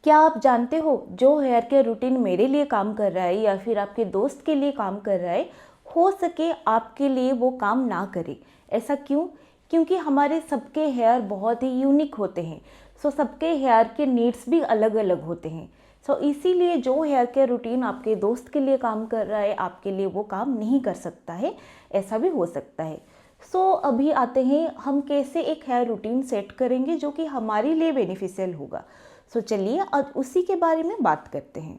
क्या आप जानते हो जो हेयर केयर रूटीन मेरे लिए काम कर रहा है या फिर आपके दोस्त के लिए काम कर रहा है, हो सके आपके लिए वो काम ना करे। ऐसा क्यों? क्योंकि हमारे सबके हेयर बहुत ही यूनिक होते हैं। सबके हेयर के नीड्स भी अलग अलग होते हैं। इसीलिए जो हेयर केयर रूटीन आपके दोस्त के लिए काम कर रहा है, आपके लिए वो काम नहीं कर सकता है। ऐसा भी हो सकता है। अभी आते हैं हम कैसे एक हेयर रूटीन सेट करेंगे जो कि हमारे लिए बेनिफिशियल होगा। चलिए आज उसी के बारे में बात करते हैं।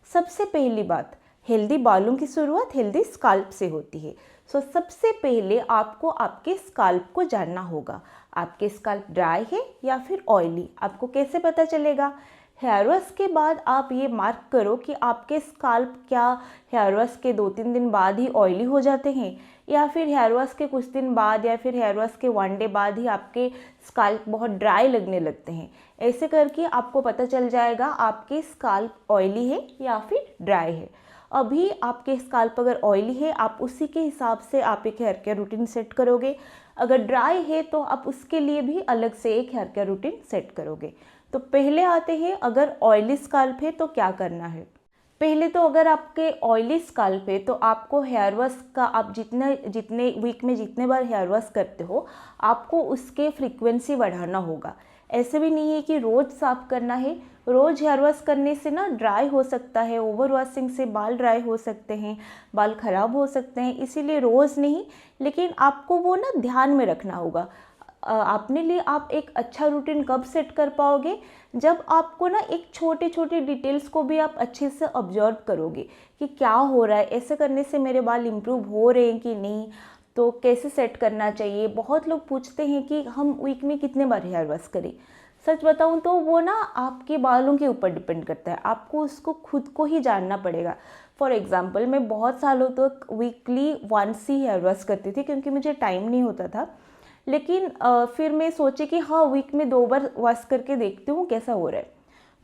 सबसे पहली बात, हेल्दी बालों की शुरुआत हेल्दी स्काल्प से होती है। सबसे पहले आपको आपके स्काल्प को जानना होगा। आपके स्काल्प ड्राई है या फिर ऑयली, आपको कैसे पता चलेगा? हेयर वॉश के बाद आप ये मार्क करो कि आपके स्काल्प क्या हेयर वॉश के 2-3 दिन बाद ही ऑयली हो जाते हैं, या फिर हेयर वॉश के कुछ दिन बाद या फिर हेयर वॉश के 1 डे बाद ही आपके स्काल्प बहुत ड्राई लगने लगते हैं। ऐसे करके आपको पता चल जाएगा आपके स्काल्प ऑयली है या फिर ड्राई है। अभी आपके स्काल्प अगर ऑयली है, आप उसी के हिसाब से आप एक हेयर केयर रूटीन सेट करोगे। अगर ड्राई है तो आप उसके लिए भी अलग से एक हेयर केयर रूटीन सेट करोगे। तो पहले आते हैं, अगर ऑयली स्काल्प है तो क्या करना है। पहले तो अगर आपके ऑयली स्काल्प है तो आपको हेयर वॉश का, आप जितने जितने वीक में जितने बार हेयर वॉश करते हो, आपको उसके फ्रीक्वेंसी बढ़ाना होगा। ऐसे भी नहीं है कि रोज़ साफ करना है। रोज़ हेयर वॉश करने से ना ड्राई हो सकता है, ओवर वॉशिंग से बाल ड्राई हो सकते हैं, बाल ख़राब हो सकते हैं। इसीलिए रोज़ नहीं, लेकिन आपको वो ना ध्यान में रखना होगा। अपने लिए आप एक अच्छा रूटीन कब सेट कर पाओगे? जब आपको ना एक छोटे छोटे डिटेल्स को भी आप अच्छे से ऑब्जर्व करोगे कि क्या हो रहा है, ऐसे करने से मेरे बाल इम्प्रूव हो रहे हैं कि नहीं, तो कैसे सेट करना चाहिए। बहुत लोग पूछते हैं कि हम वीक में कितने बार हेयर वॉश करें। सच बताऊं तो वो ना आपके बालों के ऊपर डिपेंड करता है, आपको उसको खुद को ही जानना पड़ेगा। फॉर एग्ज़ाम्पल, मैं बहुत सालों तक वीकली वंस ही हेयर वॉश करती थी क्योंकि मुझे टाइम नहीं होता था। लेकिन फिर मैं सोची कि हाँ, वीक में 2 बार वॉश करके देखती हूँ कैसा हो रहा है।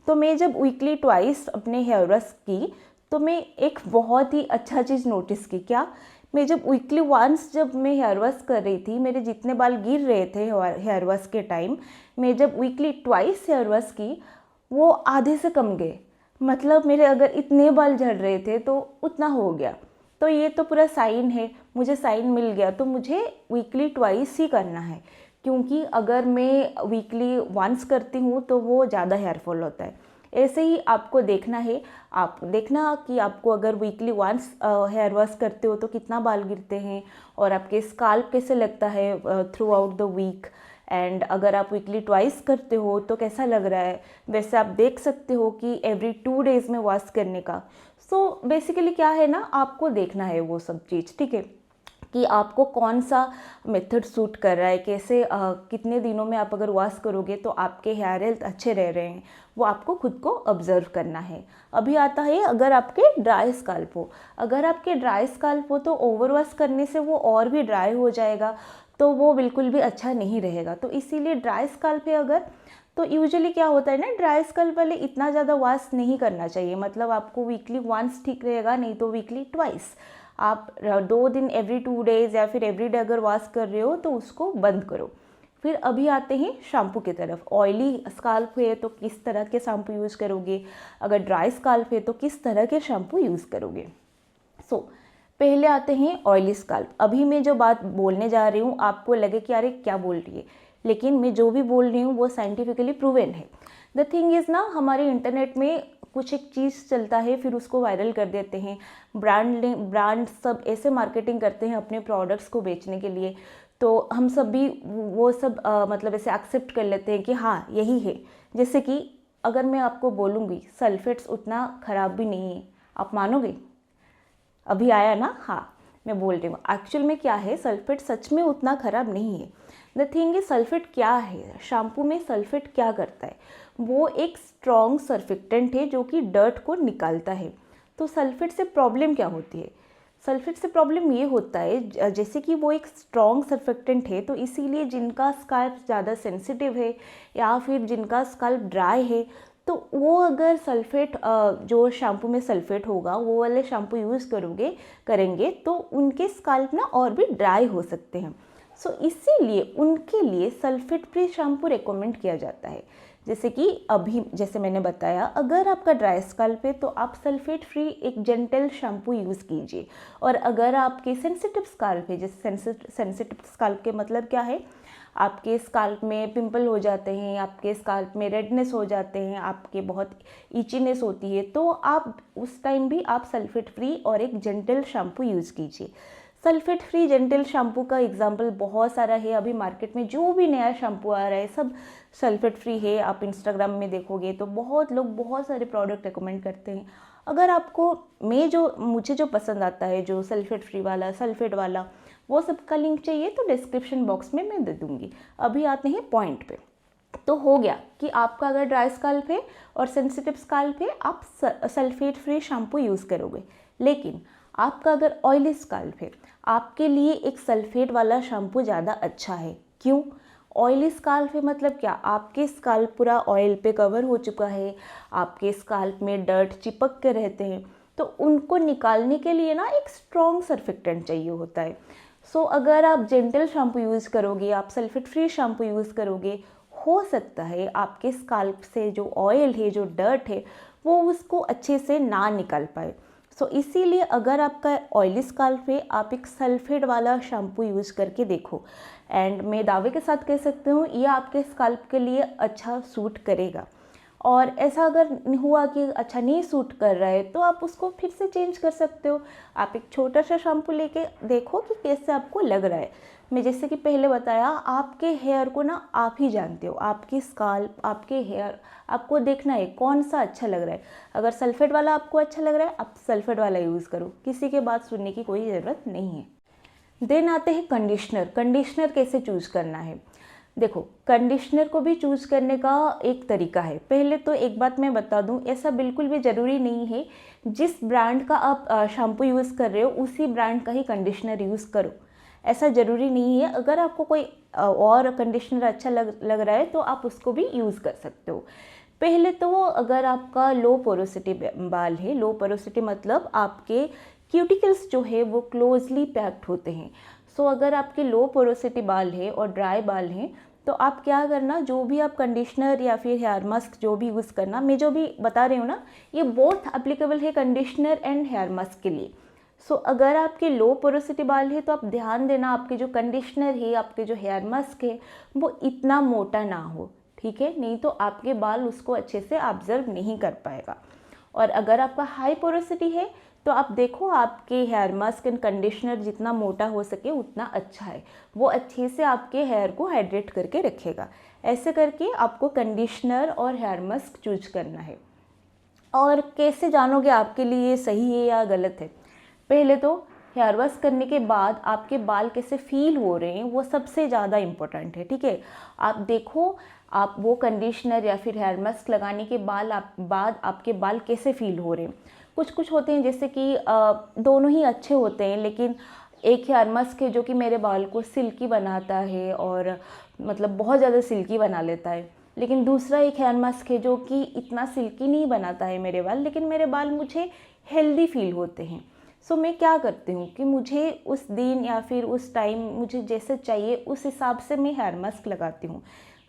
तो मैं जब वीकली ट्वाइस अपने हेयर वॉश की तो मैं एक बहुत ही अच्छा चीज़ नोटिस की। क्या? मैं जब वीकली वंस जब मैं हेयर वॉश कर रही थी, मेरे जितने बाल गिर रहे थे हेयर वॉश के टाइम, मैं जब वीकली ट्वाइस हेयर वॉश की, वो आधे से कम गए। मतलब मेरे अगर इतने बाल झड़ रहे थे तो उतना हो गया। तो ये तो पूरा साइन है, मुझे साइन मिल गया। तो मुझे वीकली ट्वाइस ही करना है, क्योंकि अगर मैं वीकली वंस करती हूँ तो वो ज़्यादा हेयर फॉल होता है। ऐसे ही आपको देखना है, आप देखना कि आपको अगर वीकली वंस हेयर वॉश करते हो तो कितना बाल गिरते हैं और आपके स्काल्प कैसे लगता है throughout the week. And अगर आप वीकली ट्वाइस करते हो तो कैसा लग रहा है। वैसे आप देख सकते हो कि एवरी 2 डेज़ में वॉश करने का। बेसिकली क्या है ना, आपको देखना है वो सब चीज़, ठीक है, कि आपको कौन सा मेथड सूट कर रहा है, कैसे कितने दिनों में आप अगर वॉश करोगे तो आपके हेयर हेल्थ अच्छे रह रहे हैं, वो आपको खुद को ऑब्जर्व करना है। अभी आता है, अगर आपके ड्राई स्काल्प हो। अगर आपके ड्राई स्काल्प हो तो ओवर वॉश करने से वो और भी ड्राई हो जाएगा, तो वो बिल्कुल भी अच्छा नहीं रहेगा। तो इसीलिए ड्राई स्काल्प है अगर, तो यूजुअली क्या होता है ना, ड्राई स्काल्प वाले इतना ज़्यादा वॉश नहीं करना चाहिए। मतलब आपको वीकली वंस ठीक रहेगा, नहीं तो वीकली ट्वाइस। आप 2 दिन एवरी 2 डेज़ या फिर एवरी डे अगर वॉश कर रहे हो तो उसको बंद करो। फिर अभी आते हैं शैम्पू की तरफ। ऑयली स्काल्प है तो किस तरह के शैम्पू यूज़ करोगे, अगर ड्राई स्काल्प है तो किस तरह के शैम्पू यूज़ करोगे। पहले आते हैं ऑयली स्काल्प। अभी मैं जो बात बोलने जा रही हूँ आपको लगे कि अरे क्या बोल रही है, लेकिन मैं जो भी बोल रही हूँ वो साइंटिफिकली प्रूवन है। द थिंग इज़ ना, हमारे इंटरनेट में कुछ एक चीज़ चलता है, फिर उसको वायरल कर देते हैं। ब्रांड सब ऐसे मार्केटिंग करते हैं अपने प्रोडक्ट्स को बेचने के लिए, तो हम सब भी वो सब मतलब ऐसे एक्सेप्ट कर लेते हैं कि हाँ यही है। जैसे कि अगर मैं आपको बोलूँगी सल्फेट्स उतना ख़राब भी नहीं है, आप मानोगे? अभी आया ना, हाँ मैं बोल रही हूँ एक्चुअल में क्या है, सल्फेट सच में उतना ख़राब नहीं है। द थिंग इज, सल्फेट क्या है, शैम्पू में सल्फेट क्या करता है, वो एक स्ट्रॉन्ग सर्फेक्टेंट है जो कि डर्ट को निकालता है। तो सल्फेट से प्रॉब्लम क्या होती है? सल्फेट से प्रॉब्लम ये होता है, जैसे कि वो एक स्ट्रॉन्ग सर्फेक्टेंट है, तो इसीलिए जिनका स्काल्प ज़्यादा सेंसिटिव है या फिर जिनका स्काल्प ड्राई है, तो वो अगर सल्फेट जो शैम्पू में सल्फेट होगा वो वाले शैम्पू यूज़ करेंगे तो उनके स्काल्प ना और भी ड्राई हो सकते हैं। इसीलिए उनके लिए सल्फेट फ्री शैम्पू रेकमेंड किया जाता है। जैसे कि अभी जैसे मैंने बताया, अगर आपका ड्राई स्कैल्प है तो आप सल्फेट फ्री एक जेंटल शैम्पू यूज़ कीजिए। और अगर आपके सेंसिटिव स्कैल्प है, जैसे सेंसिटिव स्कैल्प के मतलब क्या है, आपके स्कैल्प में पिंपल हो जाते हैं, आपके स्कैल्प में रेडनेस हो जाते हैं, आपके बहुत इचीनेस होती है, तो आप उस टाइम भी आप सल्फेट फ्री और एक जेंटल शैम्पू यूज़ कीजिए। सल्फेट फ्री जेंटल शैम्पू का एग्जाम्पल बहुत सारा है। अभी मार्केट में जो भी नया शैम्पू आ रहा है सब सल्फेट फ्री है। आप इंस्टाग्राम में देखोगे तो बहुत लोग बहुत सारे प्रोडक्ट रिकमेंड करते हैं। अगर आपको मुझे जो पसंद आता है, जो सल्फेट फ्री वाला, सल्फेट वाला, वो सब का लिंक चाहिए तो डिस्क्रिप्शन बॉक्स में मैं दे दूँगी। अभी आते हैं पॉइंट पे। तो हो गया कि आपका अगर ड्राई स्कैल्प है और सेंसिटिव स्कैल्प है, आप सल्फेट फ्री शैम्पू यूज़ करोगे। लेकिन आपका अगर ऑयली स्कैल्प है, आपके लिए एक सल्फेट वाला शैम्पू ज़्यादा अच्छा है। क्यों? ऑयली स्कैल्प है मतलब क्या, आपके स्कैल्प पूरा ऑयल पे कवर हो चुका है, आपके स्कैल्प में डर्ट चिपक के रहते हैं, तो उनको निकालने के लिए ना एक स्ट्रॉन्ग सर्फेक्टेंट चाहिए होता है। सो अगर आप जेंटल शैम्पू यूज़ करोगे, आप सल्फेट फ्री शैम्पू यूज़ करोगे, हो सकता है आपके स्कैल्प से जो ऑयल है, जो डर्ट है, वो उसको अच्छे से ना निकाल पाए। सो इसीलिए अगर आपका ऑयली स्कैल्प है, आप एक सल्फेट वाला शैम्पू यूज़ करके देखो। एंड मैं दावे के साथ कह सकती हूँ ये आपके स्कैल्प के लिए अच्छा सूट करेगा। और ऐसा अगर हुआ कि अच्छा नहीं सूट कर रहा है तो आप उसको फिर से चेंज कर सकते हो। आप एक छोटा सा शैम्पू लेके देखो कि कैसे आपको लग रहा है। मैं जैसे कि पहले बताया, आपके हेयर को ना आप ही जानते हो, आपकी स्कैल्प, आपके हेयर, आपको देखना है कौन सा अच्छा लग रहा है। अगर सल्फेट वाला आपको अच्छा लग रहा है, आप सल्फेट वाला यूज़ करो, किसी के बात सुनने की कोई ज़रूरत नहीं है। देन आते हैं कंडीशनर। कंडीशनर कैसे चूज़ करना है? देखो, कंडीशनर को भी चूज़ करने का एक तरीका है। पहले तो एक बात मैं बता दूं, ऐसा बिल्कुल भी ज़रूरी नहीं है जिस ब्रांड का आप शैम्पू यूज़ कर रहे हो उसी ब्रांड का ही कंडीशनर यूज़ करो, ऐसा ज़रूरी नहीं है। अगर आपको कोई और कंडीशनर अच्छा लग रहा है तो आप उसको भी यूज़ कर सकते हो। पहले तो अगर आपका लो पोरोसिटी बाल है, लो पोरोसिटी मतलब आपके क्यूटिकल्स जो है वो क्लोजली पैक्ड होते हैं। सो अगर आपके लो पोरोसिटी बाल है और ड्राई बाल हैं तो आप क्या करना, जो भी आप कंडीशनर या फिर हेयर मास्क जो भी यूज़ करना, मैं जो भी बता रही हूँ ना, ये बोथ एप्लीकेबल है कंडीशनर एंड हेयर मास्क के लिए। सो अगर आपके लो पोरोसिटी बाल है तो आप ध्यान देना आपके जो कंडीशनर है, आपके जो हेयर मास्क है, वो इतना मोटा ना हो, ठीक है? नहीं तो आपके बाल उसको अच्छे से ऑब्जर्व नहीं कर पाएगा। और अगर आपका हाई पोरोसिटी है तो आप देखो आपके हेयर मास्क एंड कंडीशनर जितना मोटा हो सके उतना अच्छा है, वो अच्छे से आपके हेयर को हाइड्रेट करके रखेगा। ऐसे करके आपको कंडीशनर और हेयर मास्क चूज करना है। और कैसे जानोगे आपके लिए सही है या गलत है? पहले तो हेयर वॉश करने के बाद आपके बाल कैसे फील हो रहे हैं वो सबसे ज़्यादा इम्पोर्टेंट है, ठीक है? आप देखो, आप वो कंडीशनर या फिर हेयर मास्क लगाने के बाद आपके बाल कैसे फील हो रहे हैं। कुछ कुछ होते हैं जैसे कि दोनों ही अच्छे होते हैं, लेकिन एक हेयर मास्क है जो कि मेरे बाल को सिल्की बनाता है और मतलब बहुत ज़्यादा सिल्की बना लेता है, लेकिन दूसरा एक हेयर मास्क है जो कि इतना सिल्की नहीं बनाता है मेरे बाल, लेकिन मेरे बाल मुझे हेल्दी फील होते हैं। सो मैं क्या करती हूँ कि मुझे उस दिन या फिर उस टाइम मुझे जैसे चाहिए उस हिसाब से मैं हेयर मास्क लगाती हूँ।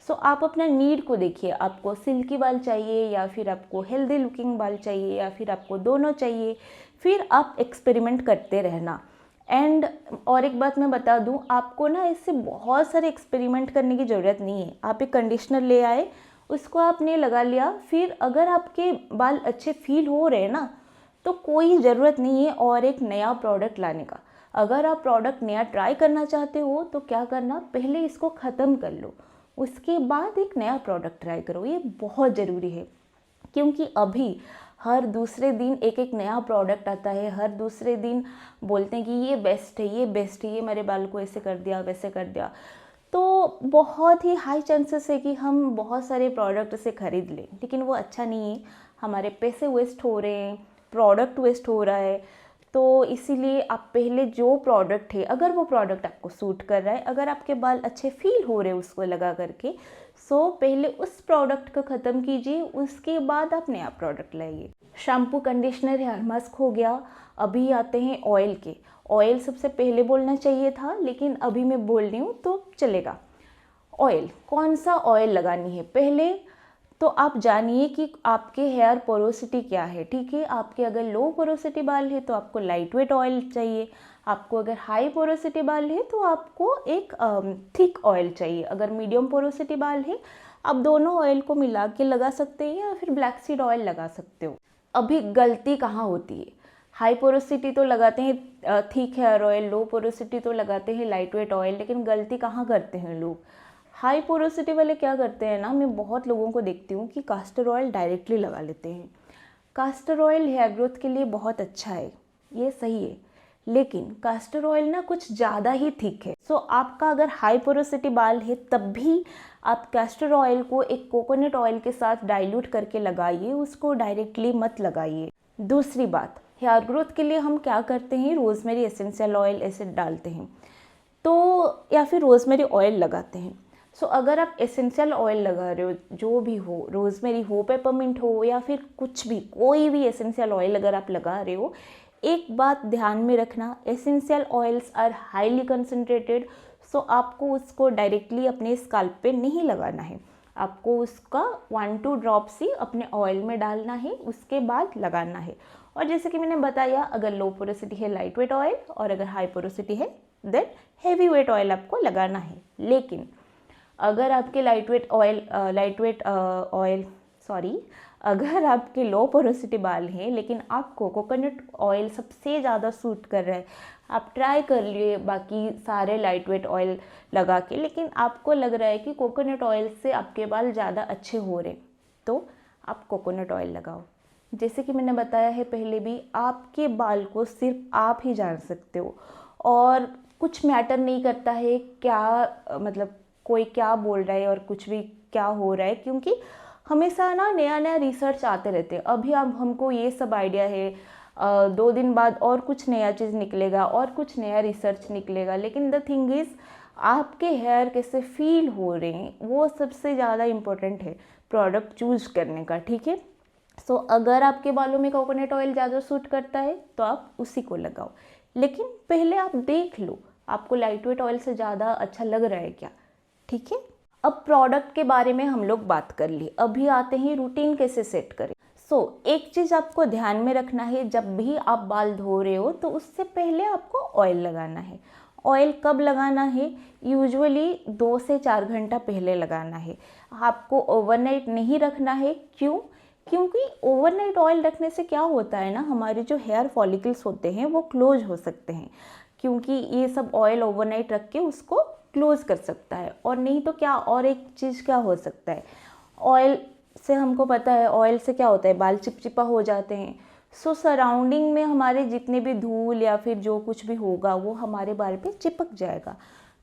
सो आप अपना नीड को देखिए, आपको सिल्की बाल चाहिए या फिर आपको हेल्दी लुकिंग बाल चाहिए या फिर आपको दोनों चाहिए, फिर आप एक्सपेरिमेंट करते रहना। एंड और एक बात मैं बता दूं, आपको ना इससे बहुत सारे एक्सपेरिमेंट करने की ज़रूरत नहीं है। आप एक कंडीशनर ले आए, उसको आपने लगा लिया, फिर अगर आपके बाल अच्छे फील हो रहे हैं ना तो कोई ज़रूरत नहीं है और एक नया प्रोडक्ट लाने का। अगर आप प्रोडक्ट नया ट्राई करना चाहते हो तो क्या करना, पहले इसको ख़त्म कर लो, उसके बाद एक नया प्रोडक्ट ट्राई करो। ये बहुत ज़रूरी है क्योंकि अभी हर दूसरे दिन एक एक नया प्रोडक्ट आता है, हर दूसरे दिन बोलते हैं कि ये बेस्ट है, ये बेस्ट है, ये मेरे बाल को ऐसे कर दिया, वैसे कर दिया। तो बहुत ही हाई चांसेस है कि हम बहुत सारे प्रोडक्ट से ख़रीद लें, लेकिन वो अच्छा नहीं है, हमारे पैसे वेस्ट हो रहे हैं, प्रोडक्ट वेस्ट हो रहा है। तो इसीलिए आप पहले जो प्रोडक्ट है, अगर वो प्रोडक्ट आपको सूट कर रहा है, अगर आपके बाल अच्छे फील हो रहे हैं उसको लगा करके, सो पहले उस प्रोडक्ट को ख़त्म कीजिए, उसके बाद आप नया प्रोडक्ट लाइए। शैम्पू, कंडीशनर, हेयर मास्क हो गया। अभी आते हैं ऑयल के। ऑयल सबसे पहले बोलना चाहिए था लेकिन अभी मैं बोल रही हूँ तो चलेगा। ऑयल, कौन सा ऑयल लगानी है? पहले तो आप जानिए कि आपके हेयर पोरोसिटी क्या है, ठीक है। आपके अगर लो पोरोसिटी बाल है तो आपको लाइट वेट ऑयल चाहिए, आपको अगर हाई पोरोसिटी बाल है तो आपको एक थिक ऑयल चाहिए। अगर मीडियम पोरोसिटी बाल है आप दोनों ऑयल को मिला के लगा सकते हैं या फिर ब्लैक सीड ऑयल लगा सकते हो। अभी गलती कहाँ होती है, हाई पोरोसिटी तो लगाते हैं थिक हेयर ऑयल, लो पोरोसिटी तो लगाते हैं लाइट वेट ऑयल, लेकिन गलती कहाँ करते हैं लोग, हाई पोरोसिटी वाले क्या करते हैं ना, मैं बहुत लोगों को देखती हूँ कि कास्टर ऑयल डायरेक्टली लगा लेते हैं। कास्टर ऑयल हेयर ग्रोथ के लिए बहुत अच्छा है, ये सही है, लेकिन कास्टर ऑयल ना कुछ ज़्यादा ही थिक है। सो आपका अगर हाई पोरोसिटी बाल है तब भी आप कास्टर ऑयल को एक कोकोनट ऑयल के साथ डाइल्यूट करके लगाइए, उसको डायरेक्टली मत लगाइए। दूसरी बात, हेयर ग्रोथ के लिए हम क्या करते हैं, रोजमेरी एसेंशियल ऑयल एसिड डालते हैं तो, या फिर रोजमेरी ऑयल लगाते हैं। सो अगर आप एसेंशियल ऑयल लगा रहे हो, जो भी हो, रोजमेरी हो, पेपरमिंट हो, या फिर कुछ भी, कोई भी एसेंशियल ऑयल अगर आप लगा रहे हो, एक बात ध्यान में रखना, essential oils are highly concentrated. So आपको उसको डायरेक्टली अपने स्काल्प पे नहीं लगाना है, आपको उसका 1-2 ड्रॉप्स ही अपने ऑयल में डालना है, उसके बाद लगाना है। और जैसे कि मैंने बताया, अगर लो पोरोसिटी है लाइट वेट ऑयल, और अगर हाई पोरोसिटी है देन हेवी वेट ऑयल आपको लगाना है। लेकिन अगर आपके अगर आपके लो पोरोसिटी बाल हैं लेकिन आपको कोकोनट ऑयल सबसे ज़्यादा सूट कर रहा है, आप ट्राई कर लिए बाकी सारे लाइट वेट ऑयल लगा के, लेकिन आपको लग रहा है कि कोकोनट ऑयल से आपके बाल ज़्यादा अच्छे हो रहे, तो आप कोकोनट ऑयल लगाओ। जैसे कि मैंने बताया है पहले भी, आपके बाल को सिर्फ आप ही जान सकते हो, और कुछ मैटर नहीं करता है क्या, मतलब कोई क्या बोल रहा है और कुछ भी क्या हो रहा है, क्योंकि हमेशा ना नया नया रिसर्च आते रहते हैं। अभी अब हमको ये सब आइडिया है, 2 दिन बाद और कुछ नया चीज़ निकलेगा और कुछ नया रिसर्च निकलेगा, लेकिन द थिंग इज़ आपके हेयर कैसे फील हो रहे हैं वो सबसे ज़्यादा इम्पोर्टेंट है प्रोडक्ट चूज करने का, ठीक है। सो अगर आपके बालों में कोकोनट ऑयल ज़्यादा सूट करता है तो आप उसी को लगाओ, लेकिन पहले आप देख लो आपको लाइट वेट ऑयल से ज़्यादा अच्छा लग रहा है क्या, ठीक है। अब प्रोडक्ट के बारे में हम लोग बात कर ली, अभी आते हैं रूटीन कैसे सेट करें। एक चीज़ आपको ध्यान में रखना है, जब भी आप बाल धो रहे हो तो उससे पहले आपको ऑयल लगाना है। ऑयल कब लगाना है, यूजुअली 2 से 4 घंटा पहले लगाना है। आपको ओवरनाइट नहीं रखना है, क्यों, क्योंकि ओवरनाइट ऑयल रखने से क्या होता है ना, हमारे जो हेयर फॉलिकल्स होते हैं वो क्लोज हो सकते हैं, क्योंकि ये सब ऑयल ओवरनाइट रख के उसको क्लोज कर सकता है। और नहीं तो क्या, और एक चीज़ क्या हो सकता है, ऑयल से हमको पता है ऑयल से क्या होता है, बाल चिपचिपा हो जाते हैं। सराउंडिंग में हमारे जितने भी धूल या फिर जो कुछ भी होगा वो हमारे बाल पे चिपक जाएगा,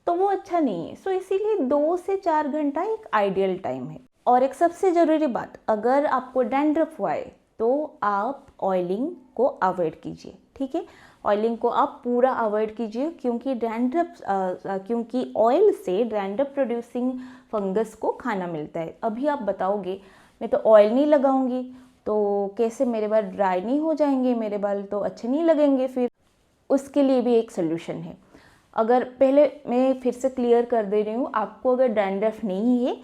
तो वो अच्छा नहीं है। इसीलिए 2 से 4 घंटा एक आइडियल टाइम है। और एक सबसे ज़रूरी बात, अगर आपको डैंड्रफ हुआ है तो आप ऑयलिंग को अवॉइड कीजिए, ठीक है। ऑयलिंग को आप पूरा अवॉइड कीजिए, क्योंकि ऑयल से डैंड्रफ प्रोड्यूसिंग फंगस को खाना मिलता है। अभी आप बताओगे मैं तो ऑयल नहीं लगाऊंगी तो कैसे मेरे बाल ड्राई नहीं हो जाएंगे, मेरे बाल तो अच्छे नहीं लगेंगे, फिर उसके लिए भी एक सोल्यूशन है। अगर पहले मैं फिर से क्लियर कर दे रही हूँ, आपको अगर डैंड्रफ नहीं है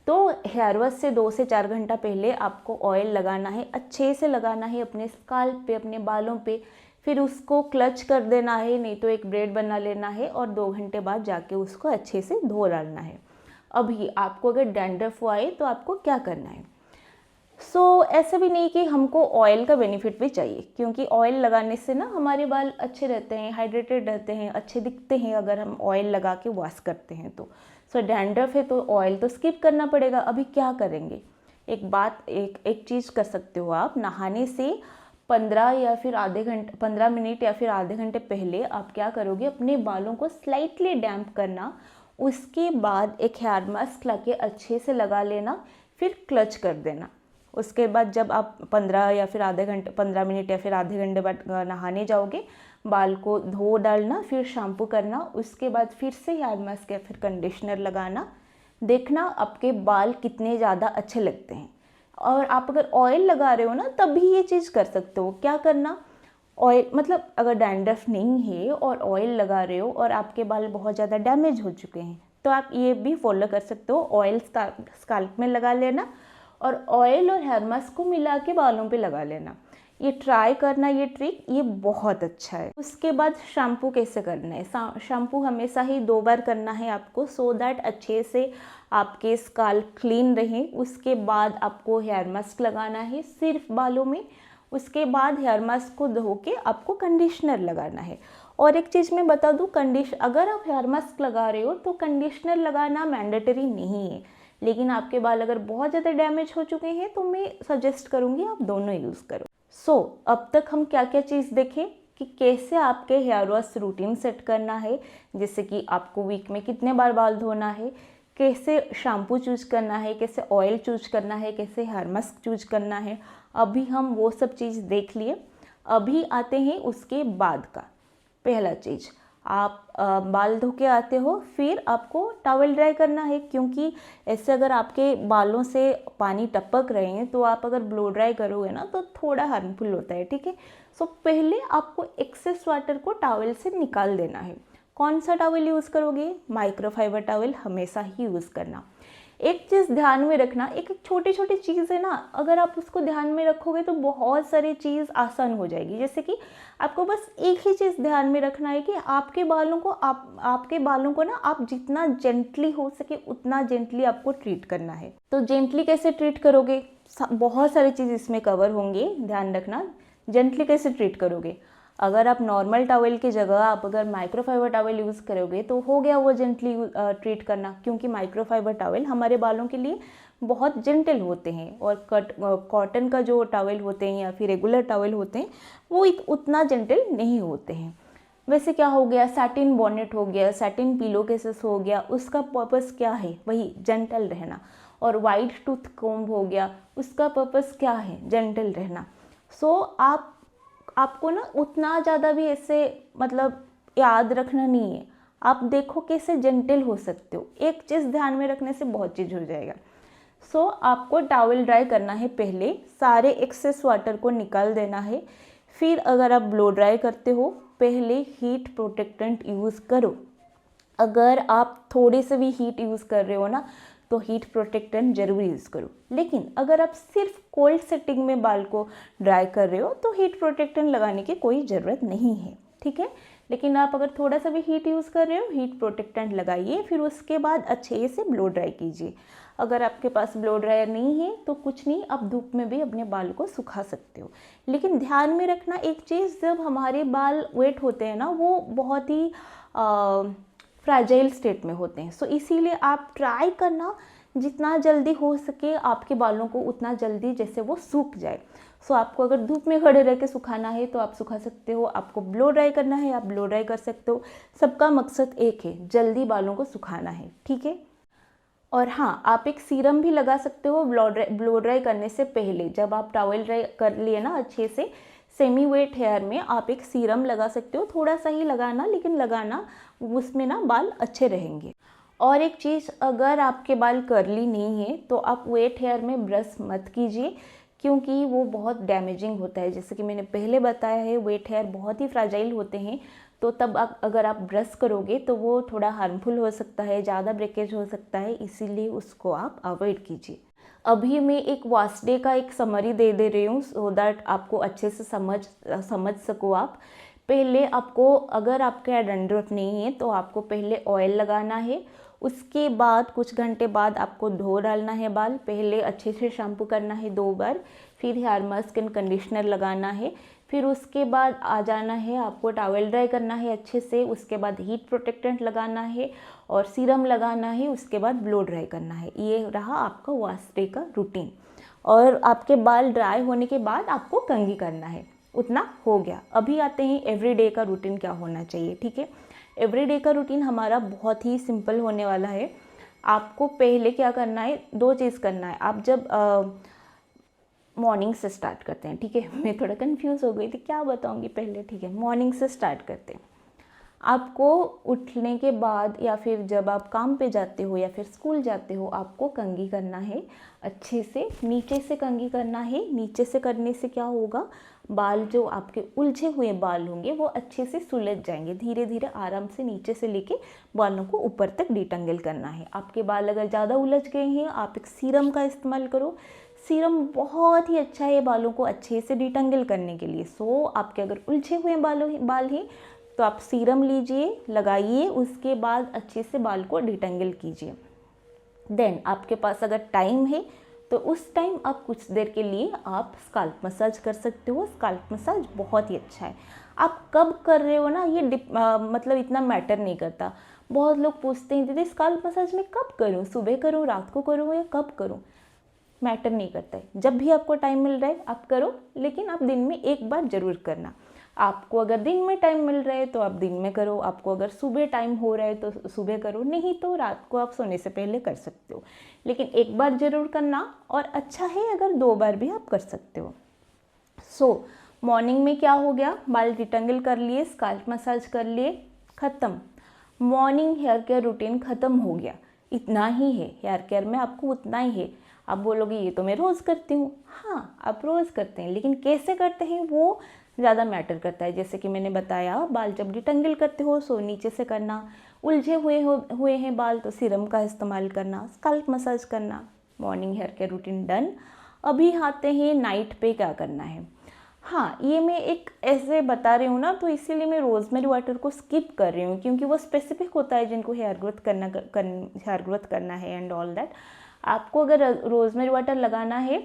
तो हेयर वॉश से 2 से 4 घंटा पहले आपको ऑयल लगाना है, अच्छे से लगाना है अपने स्काल्प पे, अपने बालों पे, फिर उसको क्लच कर देना है, नहीं तो एक ब्रेड बना लेना है और 2 घंटे बाद जाके उसको अच्छे से धो डालना है। अभी आपको अगर डैंड्रफ हुआ है तो आपको क्या करना है, ऐसा भी नहीं कि हमको ऑयल का बेनिफिट भी चाहिए, क्योंकि ऑयल लगाने से ना हमारे बाल अच्छे रहते हैं, हाइड्रेटेड रहते हैं, अच्छे दिखते हैं अगर हम ऑयल लगा के वॉश करते हैं तो। डैंड्रफ है तो ऑयल तो स्किप करना पड़ेगा। अभी क्या करेंगे, एक चीज़ कर सकते हो आप, नहाने से 15 मिनट या फिर आधे घंटे पहले आप क्या करोगे, अपने बालों को स्लाइटली डैम्प करना, उसके बाद एक हेयर मास्क ला के अच्छे से लगा लेना, फिर क्लच कर देना। उसके बाद जब आप 15 मिनट या फिर आधे घंटे बाद नहाने जाओगे, बाल को धो डालना, फिर शैम्पू करना, उसके बाद फिर से हेयर मास्क या फिर कंडीशनर लगाना, देखना आपके बाल कितने ज़्यादा अच्छे लगते हैं। और आप अगर ऑयल लगा रहे हो ना तभी ये चीज़ कर सकते हो। क्या करना, ऑयल मतलब अगर डैंड्रफ नहीं है और ऑयल लगा रहे हो और आपके बाल बहुत ज़्यादा डैमेज हो चुके हैं तो आप ये भी फॉलो कर सकते हो, ऑयल स्काल्प में लगा लेना और ऑयल और हेयर मास्क को मिला के बालों पे लगा लेना। ये ट्राई करना, ये ट्रिक ये बहुत अच्छा है। उसके बाद शैम्पू कैसे करना है। शैम्पू हमेशा ही 2 बार करना है आपको, सो दैट अच्छे से आपके स्काल्प क्लीन रहे। उसके बाद आपको हेयर मास्क लगाना है सिर्फ बालों में। उसके बाद हेयर मास्क को धो के आपको कंडीशनर लगाना है। और एक चीज़ मैं बता दूँ, अगर आप हेयर मास्क लगा रहे हो तो कंडीशनर लगाना मैंडेटरी नहीं है, लेकिन आपके बाल अगर बहुत ज़्यादा डैमेज हो चुके हैं तो मैं सजेस्ट करूँगी आप दोनों यूज़ करो। अब तक हम क्या क्या चीज़ देखें कि कैसे आपके हेयर वॉश रूटीन सेट करना है, जैसे कि आपको वीक में कितने बार बाल धोना है, कैसे शैम्पू चूज करना है, कैसे ऑयल चूज करना है, कैसे हेयर मास्क चूज करना है। अभी हम वो सब चीज़ देख लिए। अभी आते हैं उसके बाद का। पहला चीज़, आप बाल धो के आते हो, फिर आपको टॉवल ड्राई करना है, क्योंकि ऐसे अगर आपके बालों से पानी टपक रहे हैं तो आप अगर ब्लो ड्राई करोगे ना तो थोड़ा हार्मफुल होता है, ठीक है। पहले आपको एक्सेस वाटर को टॉवल से निकाल देना है। कौन सा टॉवल यूज़ करोगे? माइक्रोफाइबर टॉवल हमेशा ही यूज़ करना। एक चीज़ ध्यान में रखना, एक छोटी छोटी चीज़ है ना, अगर आप उसको ध्यान में रखोगे तो बहुत सारी चीज़ आसान हो जाएगी। जैसे कि आपको बस एक ही चीज़ ध्यान में रखना है कि आपके बालों को ना आप जितना जेंटली हो सके उतना जेंटली आपको ट्रीट करना है। तो जेंटली कैसे ट्रीट करोगे? बहुत सारी चीज़ इसमें कवर होंगे, ध्यान रखना। जेंटली कैसे ट्रीट करोगे? अगर आप नॉर्मल टॉवल की जगह आप अगर माइक्रोफाइबर टॉवल यूज़ करोगे तो हो गया वो जेंटली ट्रीट करना, क्योंकि माइक्रोफाइबर टॉवल हमारे बालों के लिए बहुत जेंटल होते हैं, और कॉटन का जो टॉवल होते हैं या फिर रेगुलर टॉवल होते हैं वो उतना जेंटल नहीं होते हैं। वैसे क्या हो गया, सैटिन बॉनेट हो गया, सैटिन पिलो केसेस हो गया, उसका पर्पस क्या है? वही जेंटल रहना। और वाइट टूथ कोम्ब हो गया, उसका पर्पस क्या है? जेंटल रहना। आपको ना उतना ज़्यादा भी ऐसे मतलब याद रखना नहीं है, आप देखो कैसे जेंटल हो सकते हो। एक चीज़ ध्यान में रखने से बहुत चीज़ हो जाएगा। आपको टॉवल ड्राई करना है, पहले सारे एक्सेस वाटर को निकाल देना है। फिर अगर आप ब्लो ड्राई करते हो, पहले हीट प्रोटेक्टेंट यूज़ करो। अगर आप थोड़े से भी हीट यूज़ कर रहे हो ना तो हीट प्रोटेक्टेंट जरूर यूज़ करो। लेकिन अगर आप सिर्फ कोल्ड सेटिंग में बाल को ड्राई कर रहे हो तो हीट प्रोटेक्टेंट लगाने की कोई ज़रूरत नहीं है, ठीक है। लेकिन आप अगर थोड़ा सा भी हीट यूज़ कर रहे हो, हीट प्रोटेक्टेंट लगाइए, फिर उसके बाद अच्छे से ब्लो ड्राई कीजिए। अगर आपके पास ब्लो ड्रायर नहीं है तो कुछ नहीं, आप धूप में भी अपने बाल को सुखा सकते हो। लेकिन ध्यान में रखना एक चीज़, जब हमारे बाल वेट होते हैं ना वो बहुत ही फ्रैजाइल स्टेट में होते हैं। इसीलिए आप ट्राई करना जितना जल्दी हो सके आपके बालों को उतना जल्दी जैसे वो सूख जाए। आपको अगर धूप में खड़े रह के सुखाना है तो आप सुखा सकते हो, आपको ब्लो ड्राई करना है आप ब्लो ड्राई कर सकते हो। सबका मकसद एक है, जल्दी बालों को सुखाना है, ठीक है। और हाँ, आप एक सीरम भी लगा सकते हो ब्लो ड्राई करने से पहले। जब आप टॉवल ड्राई कर लिए ना अच्छे से, सेमी वेट हेयर में आप एक सीरम लगा सकते हो, थोड़ा सा ही लगाना, लेकिन लगाना, उसमें ना बाल अच्छे रहेंगे। और एक चीज़, अगर आपके बाल कर्ली नहीं है तो आप वेट हेयर में ब्रश मत कीजिए, क्योंकि वो बहुत डैमेजिंग होता है। जैसे कि मैंने पहले बताया है, वेट हेयर बहुत ही फ्राजाइल होते हैं, तो तब अगर आप ब्रश करोगे तो वो थोड़ा हार्मफुल हो सकता है, ज़्यादा ब्रेकेज हो सकता है, इसीलिए उसको आप अवॉइड कीजिए। अभी मैं एक वॉश डे का एक समरी दे रही हूँ, सो दैट आपको अच्छे से समझ सको आप। पहले आपको, अगर आपका डैंड्रफ नहीं है तो आपको पहले ऑयल लगाना है। उसके बाद कुछ घंटे बाद आपको धो डालना है बाल। पहले अच्छे से शैम्पू करना है 2 बार, फिर हेयर मास्क एंड कंडीशनर लगाना है। फिर उसके बाद आ जाना है, आपको टॉवल ड्राई करना है अच्छे से। उसके बाद हीट प्रोटेक्टेंट लगाना है और सीरम लगाना है। उसके बाद ब्लो ड्राई करना है। ये रहा आपका वॉश डे का रूटीन। और आपके बाल ड्राई होने के बाद आपको कंघी करना है, उतना हो गया। अभी आते हैं एवरीडे का रूटीन क्या होना चाहिए, ठीक है। एवरीडे का रूटीन हमारा बहुत ही सिंपल होने वाला है। आपको पहले क्या करना है, 2 चीज़ करना है। आप जब मॉर्निंग से स्टार्ट करते हैं, ठीक है। मैं थोड़ा कंफ्यूज हो गई थी क्या बताऊंगी पहले, ठीक है। मॉर्निंग से स्टार्ट करते हैं। आपको उठने के बाद या फिर जब आप काम पे जाते हो या फिर स्कूल जाते हो, आपको कंघी करना है अच्छे से। नीचे से कंघी करना है। नीचे से करने से क्या होगा, बाल जो आपके उलझे हुए बाल होंगे वो अच्छे से सुलझ जाएंगे। धीरे धीरे आराम से नीचे से लेके बालों को ऊपर तक डिटेंगल करना है। आपके बाल अगर ज़्यादा उलझ गए हैं, आप एक सीरम का इस्तेमाल करो। सीरम बहुत ही अच्छा है बालों को अच्छे से डिटेंगल करने के लिए। सो आपके अगर उलझे हुए बाल हैं तो आप सीरम लीजिए, लगाइए, उसके बाद अच्छे से बाल को डिटेंगल कीजिए। देन आपके पास अगर टाइम है तो उस टाइम आप कुछ देर के लिए आप स्काल्प मसाज कर सकते हो। स्काल्प मसाज बहुत ही अच्छा है। आप कब कर रहे हो ना, ये मतलब इतना मैटर नहीं करता। बहुत लोग पूछते हैं दीदी स्काल्प मसाज मैं कब करूँ, सुबह करूँ, रात को करूँ या कब करूँ? मैटर नहीं करता है, जब भी आपको टाइम मिल रहा है आप करो, लेकिन आप दिन में एक बार ज़रूर करना। आपको अगर दिन में टाइम मिल रहा है तो आप दिन में करो, आपको अगर सुबह टाइम हो रहा है तो सुबह करो, नहीं तो रात को आप सोने से पहले कर सकते हो, लेकिन एक बार ज़रूर करना। और अच्छा है अगर 2 बार भी आप कर सकते हो। सो मॉर्निंग में क्या हो गया, बाल डिटेंगल कर लिए, स्काल्प मसाज कर लिए, ख़त्म। मॉर्निंग हेयर केयर रूटीन ख़त्म हो गया। इतना ही है हेयर केयर में, आपको उतना ही है। आप बोलोगे ये तो मैं रोज़ करती हूँ, हाँ आप रोज़ करते हैं, लेकिन कैसे करते हैं वो ज़्यादा मैटर करता है। जैसे कि मैंने बताया, बाल जब डिटेंगल करते हो सो नीचे से करना, उलझे हुए हैं बाल तो सीरम का इस्तेमाल करना, स्काल्प मसाज करना। Morning hair care routine done. अभी आते हैं नाइट पे क्या करना है। हाँ, ये मैं एक ऐसे बता रही हूँ ना, तो इसीलिए मैं रोज़मेरी वाटर को स्किप कर रही हूँ, क्योंकि वो स्पेसिफिक होता है जिनको हेयर ग्रोथ करना है एंड ऑल दैट। आपको अगर रोज़मेरी वाटर लगाना है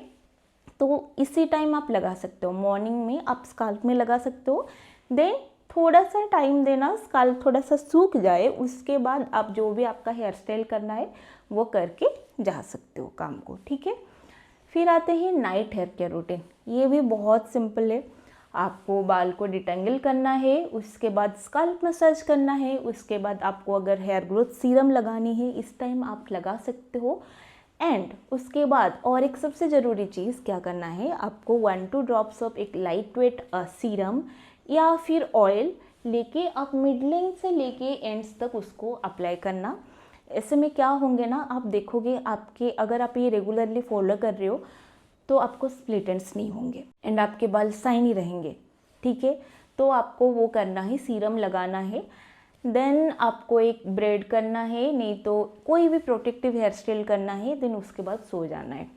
तो इसी टाइम आप लगा सकते हो। मॉर्निंग में आप स्काल्प में लगा सकते हो, देन थोड़ा सा टाइम देना, स्काल्प थोड़ा सा सूख जाए, उसके बाद आप जो भी आपका हेयर स्टाइल करना है वो करके जा सकते हो काम को, ठीक है। फिर आते हैं नाइट हेयर केयर रूटीन। ये भी बहुत सिंपल है। आपको बाल को डिटेंगल करना है, उसके बाद स्काल्प मसाज करना है, उसके बाद आपको अगर हेयर ग्रोथ सीरम लगानी है इस टाइम आप लगा सकते हो। एंड उसके बाद और एक सबसे ज़रूरी चीज़ क्या करना है, आपको 1-2 ड्रॉप्स ऑफ एक लाइट वेट सीरम या फिर ऑयल लेके आप मिड लेंथ से लेके एंड्स तक उसको अप्लाई करना। ऐसे में क्या होंगे ना, आप देखोगे आपके, अगर आप ये रेगुलरली फॉलो कर रहे हो तो आपको स्प्लिट एंड्स नहीं होंगे एंड आपके बाल शाइनी रहेंगे, ठीक है। तो आपको वो करना है, सीरम लगाना है, देन आपको एक ब्रेड करना है, नहीं तो कोई भी प्रोटेक्टिव हेयर स्टाइल करना है, देन उसके बाद सो जाना है।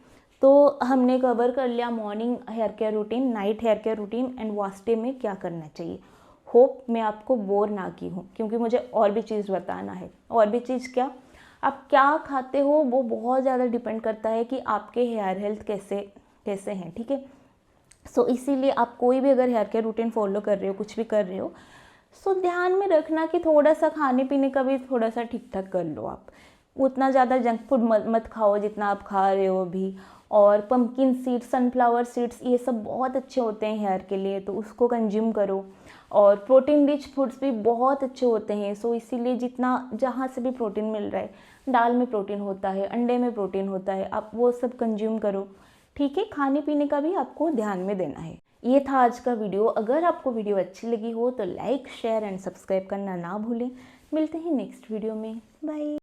तो हमने कवर कर लिया morning hair care routine, night hair care routine and wash day में क्या करना चाहिए। होप मैं आपको बोर ना की हूँ, क्योंकि मुझे और भी चीज़ बताना है। और भी चीज़ क्या, आप क्या खाते हो वो बहुत ज़्यादा डिपेंड करता है कि आपके हेयर हेल्थ कैसे हैं, ठीक है। सो इसीलिए आप कोई भी अगर हेयर केयर रूटीन फॉलो कर रहे हो, कुछ भी कर रहे हो, सो ध्यान में रखना कि थोड़ा सा खाने पीने का भी थोड़ा सा ठीक ठाक कर लो। आप उतना ज़्यादा जंक फूड मत खाओ जितना आप खा रहे हो अभी। और पम्पकिन सीड्स, सनफ्लावर सीड्स, ये सब बहुत अच्छे होते हैं हेयर के लिए, तो उसको कंज्यूम करो। और प्रोटीन रिच फूड्स भी बहुत अच्छे होते हैं। सो इसीलिए जितना जहाँ से भी प्रोटीन मिल रहा है, दाल में प्रोटीन होता है, अंडे में प्रोटीन होता है, आप वो सब कंज्यूम करो, ठीक है। खाने पीने का भी आपको ध्यान में देना है। ये था आज का वीडियो। अगर आपको वीडियो अच्छी लगी हो तो लाइक, शेयर एंड सब्सक्राइब करना ना भूलें। मिलते हैं नेक्स्ट वीडियो में, बाय।